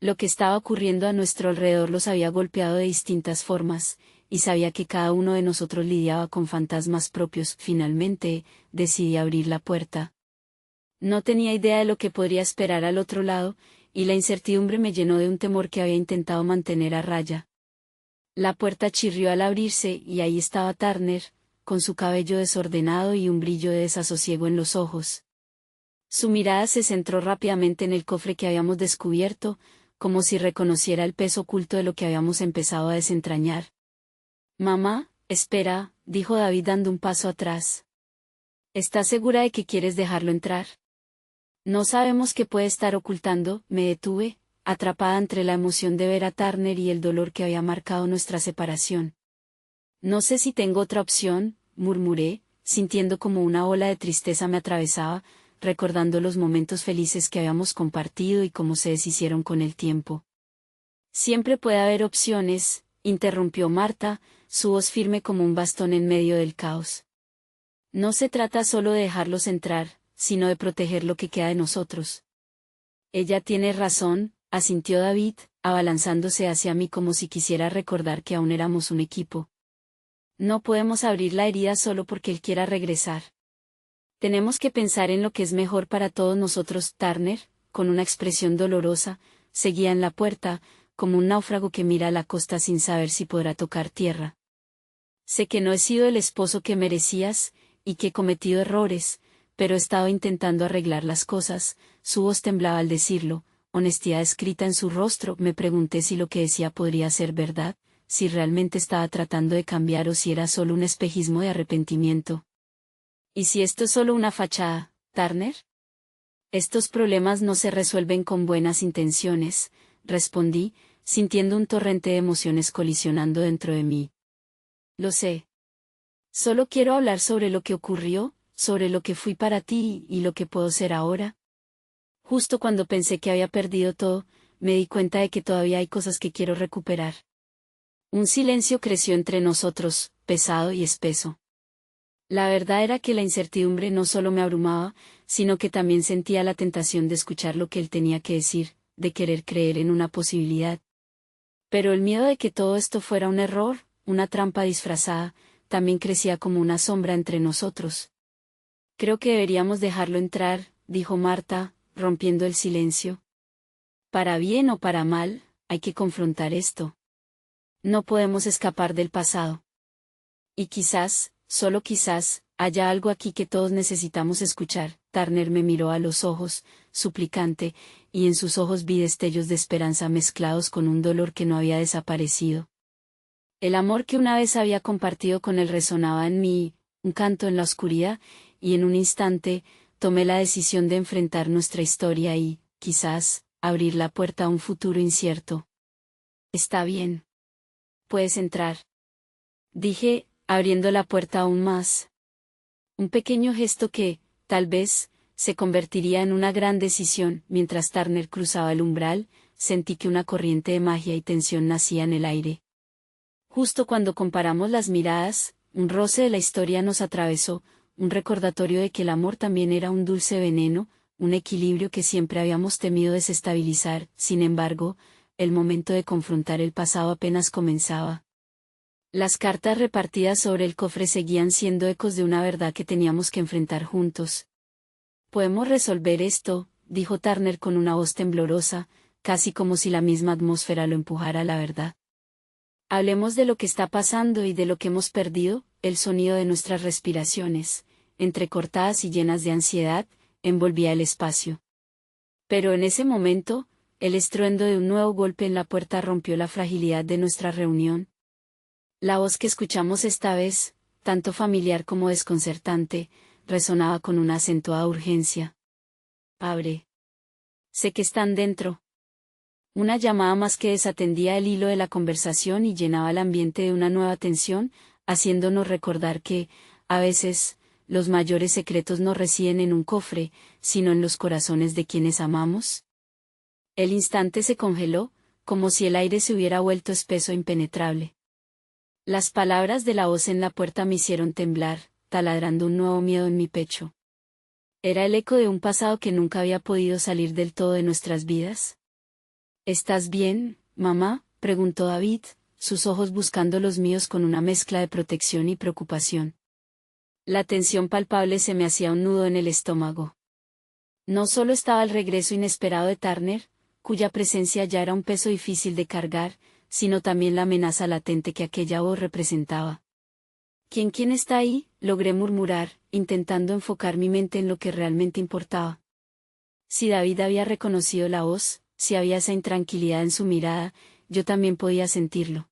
Lo que estaba ocurriendo a nuestro alrededor los había golpeado de distintas formas, y sabía que cada uno de nosotros lidiaba con fantasmas propios. Finalmente, decidí abrir la puerta. No tenía idea de lo que podría esperar al otro lado, y la incertidumbre me llenó de un temor que había intentado mantener a raya. La puerta chirrió al abrirse y ahí estaba Turner, con su cabello desordenado y un brillo de desasosiego en los ojos. Su mirada se centró rápidamente en el cofre que habíamos descubierto, como si reconociera el peso oculto de lo que habíamos empezado a desentrañar. «Mamá, espera», dijo David dando un paso atrás. «¿Estás segura de que quieres dejarlo entrar?». «No sabemos qué puede estar ocultando», me detuve, atrapada entre la emoción de ver a Turner y el dolor que había marcado nuestra separación. «No sé si tengo otra opción», murmuré, sintiendo como una ola de tristeza me atravesaba, recordando los momentos felices que habíamos compartido y cómo se deshicieron con el tiempo. «Siempre puede haber opciones», interrumpió Marta, su voz firme como un bastón en medio del caos. «No se trata solo de dejarlos entrar, sino de proteger lo que queda de nosotros». «Ella tiene razón», asintió David, abalanzándose hacia mí como si quisiera recordar que aún éramos un equipo. «No podemos abrir la herida solo porque él quiera regresar. Tenemos que pensar en lo que es mejor para todos nosotros». Turner, con una expresión dolorosa, seguía en la puerta, como un náufrago que mira a la costa sin saber si podrá tocar tierra. «Sé que no he sido el esposo que merecías, y que he cometido errores, pero he estado intentando arreglar las cosas. Su voz temblaba al decirlo, honestidad escrita en su rostro. Me pregunté si lo que decía podría ser verdad, si realmente estaba tratando de cambiar o si era solo un espejismo de arrepentimiento. ¿Y si esto es solo una fachada, Turner? Estos problemas no se resuelven con buenas intenciones, respondí, sintiendo un torrente de emociones colisionando dentro de mí. Lo sé. Solo quiero hablar sobre lo que ocurrió, sobre lo que fui para ti y lo que puedo ser ahora. Justo cuando pensé que había perdido todo, me di cuenta de que todavía hay cosas que quiero recuperar. Un silencio creció entre nosotros, pesado y espeso. La verdad era que la incertidumbre no solo me abrumaba, sino que también sentía la tentación de escuchar lo que él tenía que decir, de querer creer en una posibilidad. Pero el miedo de que todo esto fuera un error, una trampa disfrazada, también crecía como una sombra entre nosotros. Creo que deberíamos dejarlo entrar, dijo Marta, rompiendo el silencio. Para bien o para mal, hay que confrontar esto. No podemos escapar del pasado. Y quizás, solo quizás, haya algo aquí que todos necesitamos escuchar. Turner me miró a los ojos, suplicante, y en sus ojos vi destellos de esperanza mezclados con un dolor que no había desaparecido. El amor que una vez había compartido con él resonaba en mí, un canto en la oscuridad, y en un instante, tomé la decisión de enfrentar nuestra historia y, quizás, abrir la puerta a un futuro incierto. Está bien. Puedes entrar. Dije, abriendo la puerta aún más. Un pequeño gesto que, tal vez, se convertiría en una gran decisión. Mientras Turner cruzaba el umbral, sentí que una corriente de magia y tensión nacía en el aire. Justo cuando comparamos las miradas, un roce de la historia nos atravesó, un recordatorio de que el amor también era un dulce veneno, un equilibrio que siempre habíamos temido desestabilizar. Sin embargo, el momento de confrontar el pasado apenas comenzaba. Las cartas repartidas sobre el cofre seguían siendo ecos de una verdad que teníamos que enfrentar juntos. Podemos resolver esto, dijo Turner con una voz temblorosa, casi como si la misma atmósfera lo empujara a la verdad. Hablemos de lo que está pasando y de lo que hemos perdido. El sonido de nuestras respiraciones, entrecortadas y llenas de ansiedad, envolvía el espacio. Pero en ese momento, el estruendo de un nuevo golpe en la puerta rompió la fragilidad de nuestra reunión. La voz que escuchamos esta vez, tanto familiar como desconcertante, resonaba con una acentuada urgencia. Abre. Sé que están dentro. Una llamada más que desatendía el hilo de la conversación y llenaba el ambiente de una nueva tensión, haciéndonos recordar que, a veces, los mayores secretos no residen en un cofre, sino en los corazones de quienes amamos. El instante se congeló, como si el aire se hubiera vuelto espeso e impenetrable. Las palabras de la voz en la puerta me hicieron temblar, taladrando un nuevo miedo en mi pecho. ¿Era el eco de un pasado que nunca había podido salir del todo de nuestras vidas? ¿Estás bien, mamá?, preguntó David, sus ojos buscando los míos con una mezcla de protección y preocupación. La tensión palpable se me hacía un nudo en el estómago. No solo estaba el regreso inesperado de Turner, cuya presencia ya era un peso difícil de cargar, sino también la amenaza latente que aquella voz representaba. ¿Quién está ahí?, logré murmurar, intentando enfocar mi mente en lo que realmente importaba. Si David había reconocido la voz, si había esa intranquilidad en su mirada, yo también podía sentirlo.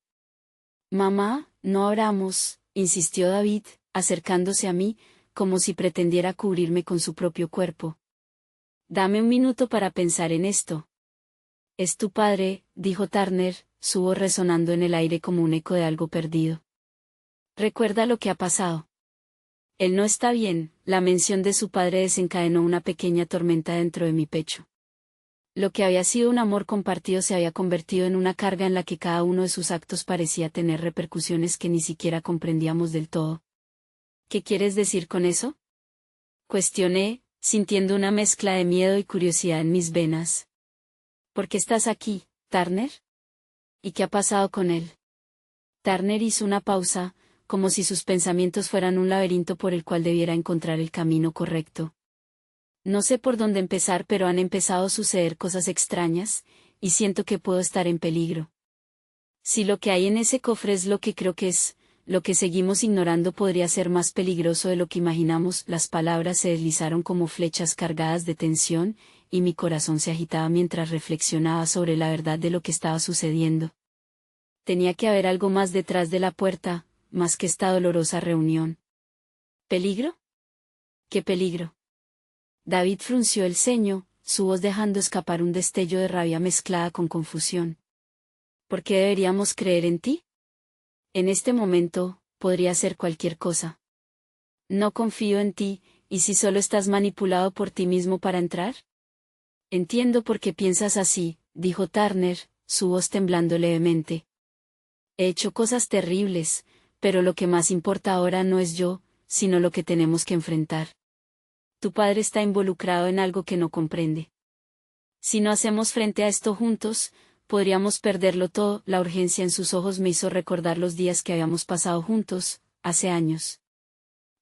Mamá, no abramos, insistió David, acercándose a mí, como si pretendiera cubrirme con su propio cuerpo. Dame un minuto para pensar en esto. Es tu padre, dijo Turner, su voz resonando en el aire como un eco de algo perdido. Recuerda lo que ha pasado. Él no está bien. La mención de su padre desencadenó una pequeña tormenta dentro de mi pecho. Lo que había sido un amor compartido se había convertido en una carga en la que cada uno de sus actos parecía tener repercusiones que ni siquiera comprendíamos del todo. ¿Qué quieres decir con eso?, cuestioné, sintiendo una mezcla de miedo y curiosidad en mis venas. ¿Por qué estás aquí, Turner? ¿Y qué ha pasado con él? Turner hizo una pausa, como si sus pensamientos fueran un laberinto por el cual debiera encontrar el camino correcto. No sé por dónde empezar, pero han empezado a suceder cosas extrañas, y siento que puedo estar en peligro. Si lo que hay en ese cofre es lo que creo que es, lo que seguimos ignorando podría ser más peligroso de lo que imaginamos. Las palabras se deslizaron como flechas cargadas de tensión, y mi corazón se agitaba mientras reflexionaba sobre la verdad de lo que estaba sucediendo. Tenía que haber algo más detrás de la puerta, más que esta dolorosa reunión. ¿Peligro? ¿Qué peligro? David frunció el ceño, su voz dejando escapar un destello de rabia mezclada con confusión. ¿Por qué deberíamos creer en ti? En este momento, podría ser cualquier cosa. No confío en ti, ¿y si solo estás manipulado por ti mismo para entrar? Entiendo por qué piensas así, dijo Turner, su voz temblando levemente. He hecho cosas terribles, pero lo que más importa ahora no es yo, sino lo que tenemos que enfrentar. Tu padre está involucrado en algo que no comprende. Si no hacemos frente a esto juntos, podríamos perderlo todo. La urgencia en sus ojos me hizo recordar los días que habíamos pasado juntos, hace años.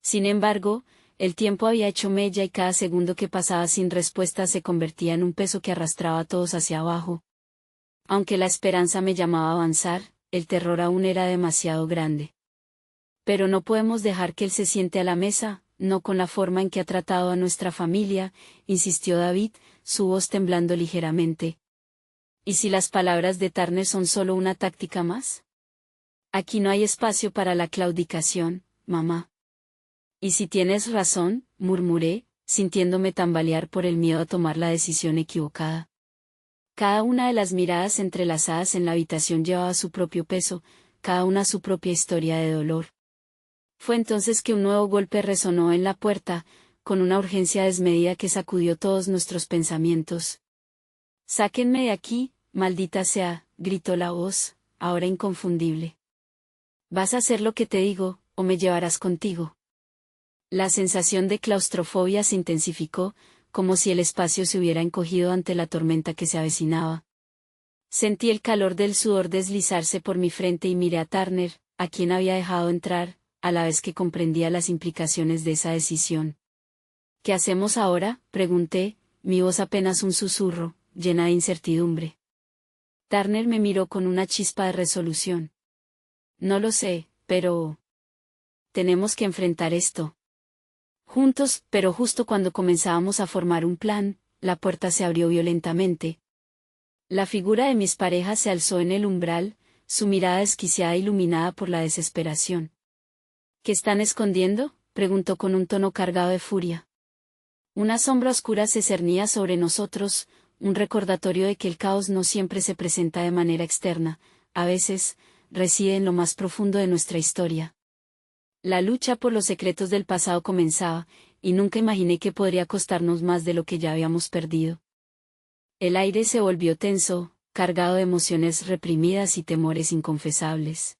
Sin embargo, el tiempo había hecho mella y cada segundo que pasaba sin respuesta se convertía en un peso que arrastraba a todos hacia abajo. Aunque la esperanza me llamaba a avanzar, el terror aún era demasiado grande. Pero no podemos dejar que él se siente a la mesa, no con la forma en que ha tratado a nuestra familia, insistió David, su voz temblando ligeramente. ¿Y si las palabras de Turner son solo una táctica más? Aquí no hay espacio para la claudicación, mamá. Y si tienes razón, murmuré, sintiéndome tambalear por el miedo a tomar la decisión equivocada. Cada una de las miradas entrelazadas en la habitación llevaba su propio peso, cada una su propia historia de dolor. Fue entonces que un nuevo golpe resonó en la puerta, con una urgencia desmedida que sacudió todos nuestros pensamientos. «Sáquenme de aquí, maldita sea», gritó la voz, ahora inconfundible. «Vas a hacer lo que te digo, o me llevarás contigo». La sensación de claustrofobia se intensificó, como si el espacio se hubiera encogido ante la tormenta que se avecinaba. Sentí el calor del sudor deslizarse por mi frente y miré a Turner, a quien había dejado entrar, a la vez que comprendía las implicaciones de esa decisión. «¿Qué hacemos ahora?», pregunté, mi voz apenas un susurro, llena de incertidumbre. Turner me miró con una chispa de resolución. «No lo sé, pero... tenemos que enfrentar esto». Juntos, pero justo cuando comenzábamos a formar un plan, la puerta se abrió violentamente. La figura de mis parejas se alzó en el umbral, su mirada desquiciada e iluminada por la desesperación. «¿Qué están escondiendo?», preguntó con un tono cargado de furia. Una sombra oscura se cernía sobre nosotros, un recordatorio de que el caos no siempre se presenta de manera externa, a veces, reside en lo más profundo de nuestra historia. La lucha por los secretos del pasado comenzaba, y nunca imaginé que podría costarnos más de lo que ya habíamos perdido. El aire se volvió tenso, cargado de emociones reprimidas y temores inconfesables.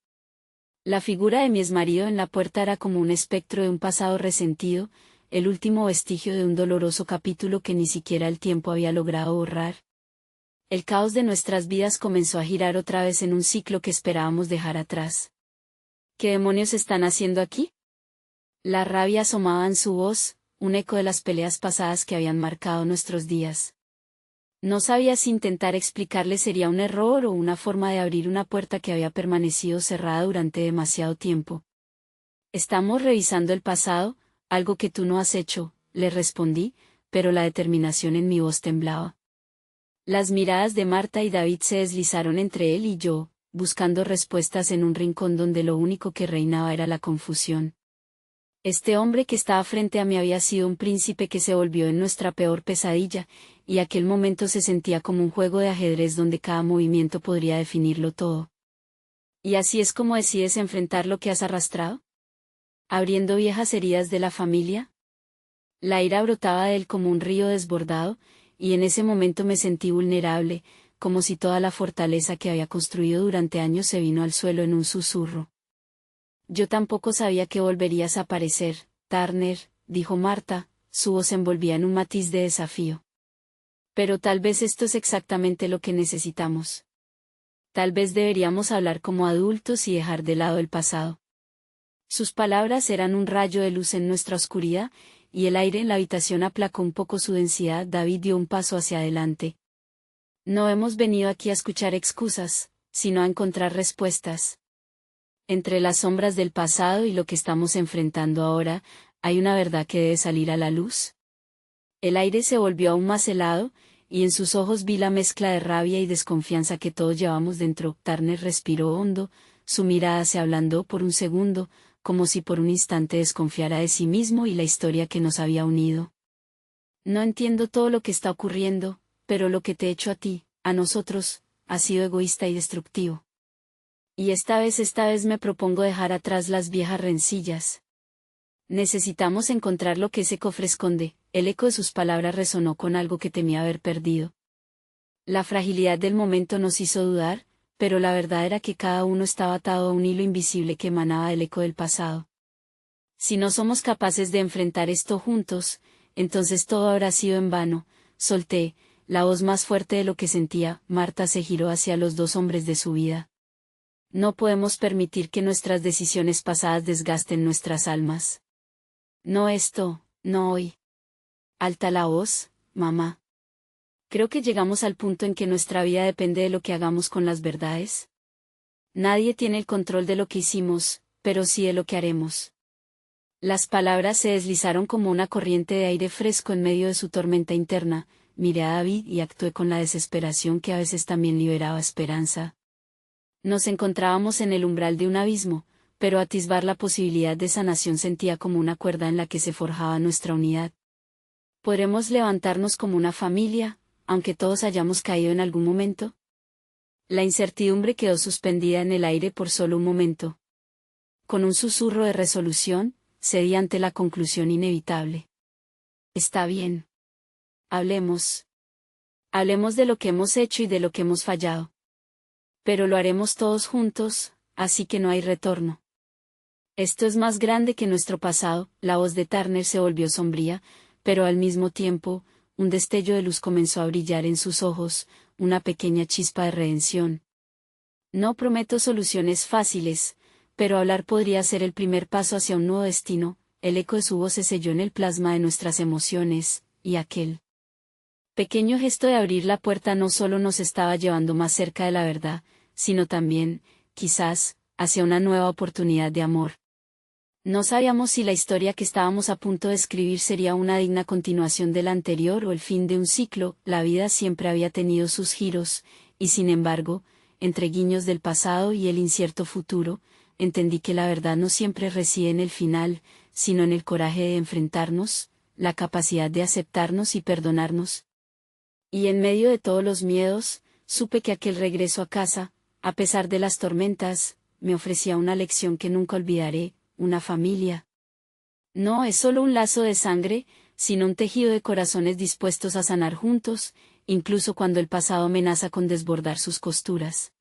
La figura de mi exmarido en la puerta era como un espectro de un pasado resentido, el último vestigio de un doloroso capítulo que ni siquiera el tiempo había logrado borrar. El caos de nuestras vidas comenzó a girar otra vez en un ciclo que esperábamos dejar atrás. ¿Qué demonios están haciendo aquí? La rabia asomaba en su voz, un eco de las peleas pasadas que habían marcado nuestros días. No sabía si intentar explicarle sería un error o una forma de abrir una puerta que había permanecido cerrada durante demasiado tiempo. «Estamos revisando el pasado, algo que tú no has hecho», le respondí, pero la determinación en mi voz temblaba. Las miradas de Marta y David se deslizaron entre él y yo, buscando respuestas en un rincón donde lo único que reinaba era la confusión. Este hombre que estaba frente a mí había sido un príncipe que se volvió en nuestra peor pesadilla, y aquel momento se sentía como un juego de ajedrez donde cada movimiento podría definirlo todo. ¿Y así es como decides enfrentar lo que has arrastrado? ¿Abriendo viejas heridas de la familia? La ira brotaba de él como un río desbordado, y en ese momento me sentí vulnerable, como si toda la fortaleza que había construido durante años se vino al suelo en un susurro. «Yo tampoco sabía que volverías a aparecer, Turner», dijo Marta, su voz se envolvía en un matiz de desafío. «Pero tal vez esto es exactamente lo que necesitamos. Tal vez deberíamos hablar como adultos y dejar de lado el pasado». Sus palabras eran un rayo de luz en nuestra oscuridad, y el aire en la habitación aplacó un poco su densidad. David dio un paso hacia adelante. «No hemos venido aquí a escuchar excusas, sino a encontrar respuestas». Entre las sombras del pasado y lo que estamos enfrentando ahora, hay una verdad que debe salir a la luz. El aire se volvió aún más helado, y en sus ojos vi la mezcla de rabia y desconfianza que todos llevamos dentro. Turner respiró hondo, su mirada se ablandó por un segundo, como si por un instante desconfiara de sí mismo y la historia que nos había unido. No entiendo todo lo que está ocurriendo, pero lo que te he hecho a ti, a nosotros, ha sido egoísta y destructivo. Y esta vez me propongo dejar atrás las viejas rencillas. Necesitamos encontrar lo que ese cofre esconde. El eco de sus palabras resonó con algo que temía haber perdido. La fragilidad del momento nos hizo dudar, pero la verdad era que cada uno estaba atado a un hilo invisible que emanaba del eco del pasado. Si no somos capaces de enfrentar esto juntos, entonces todo habrá sido en vano. Solté, la voz más fuerte de lo que sentía. Marta se giró hacia los dos hombres de su vida. No podemos permitir que nuestras decisiones pasadas desgasten nuestras almas. No esto, no hoy. Alta la voz, mamá. Creo que llegamos al punto en que nuestra vida depende de lo que hagamos con las verdades. Nadie tiene el control de lo que hicimos, pero sí de lo que haremos. Las palabras se deslizaron como una corriente de aire fresco en medio de su tormenta interna. Miré a David y actué con la desesperación que a veces también liberaba esperanza. Nos encontrábamos en el umbral de un abismo, pero atisbar la posibilidad de sanación sentía como una cuerda en la que se forjaba nuestra unidad. ¿Podremos levantarnos como una familia, aunque todos hayamos caído en algún momento? La incertidumbre quedó suspendida en el aire por solo un momento. Con un susurro de resolución, cedí ante la conclusión inevitable. Está bien. Hablemos. Hablemos de lo que hemos hecho y de lo que hemos fallado. Pero lo haremos todos juntos, así que no hay retorno. Esto es más grande que nuestro pasado. La voz de Turner se volvió sombría, pero al mismo tiempo, un destello de luz comenzó a brillar en sus ojos, una pequeña chispa de redención. No prometo soluciones fáciles, pero hablar podría ser el primer paso hacia un nuevo destino. El eco de su voz se selló en el plasma de nuestras emociones, y aquel pequeño gesto de abrir la puerta no solo nos estaba llevando más cerca de la verdad, sino también, quizás, hacia una nueva oportunidad de amor. No sabíamos si la historia que estábamos a punto de escribir sería una digna continuación de la anterior o el fin de un ciclo. La vida siempre había tenido sus giros, y sin embargo, entre guiños del pasado y el incierto futuro, entendí que la verdad no siempre reside en el final, sino en el coraje de enfrentarnos, la capacidad de aceptarnos y perdonarnos. Y en medio de todos los miedos, supe que aquel regreso a casa, a pesar de las tormentas, me ofrecía una lección que nunca olvidaré. Una familia no es solo un lazo de sangre, sino un tejido de corazones dispuestos a sanar juntos, incluso cuando el pasado amenaza con desbordar sus costuras.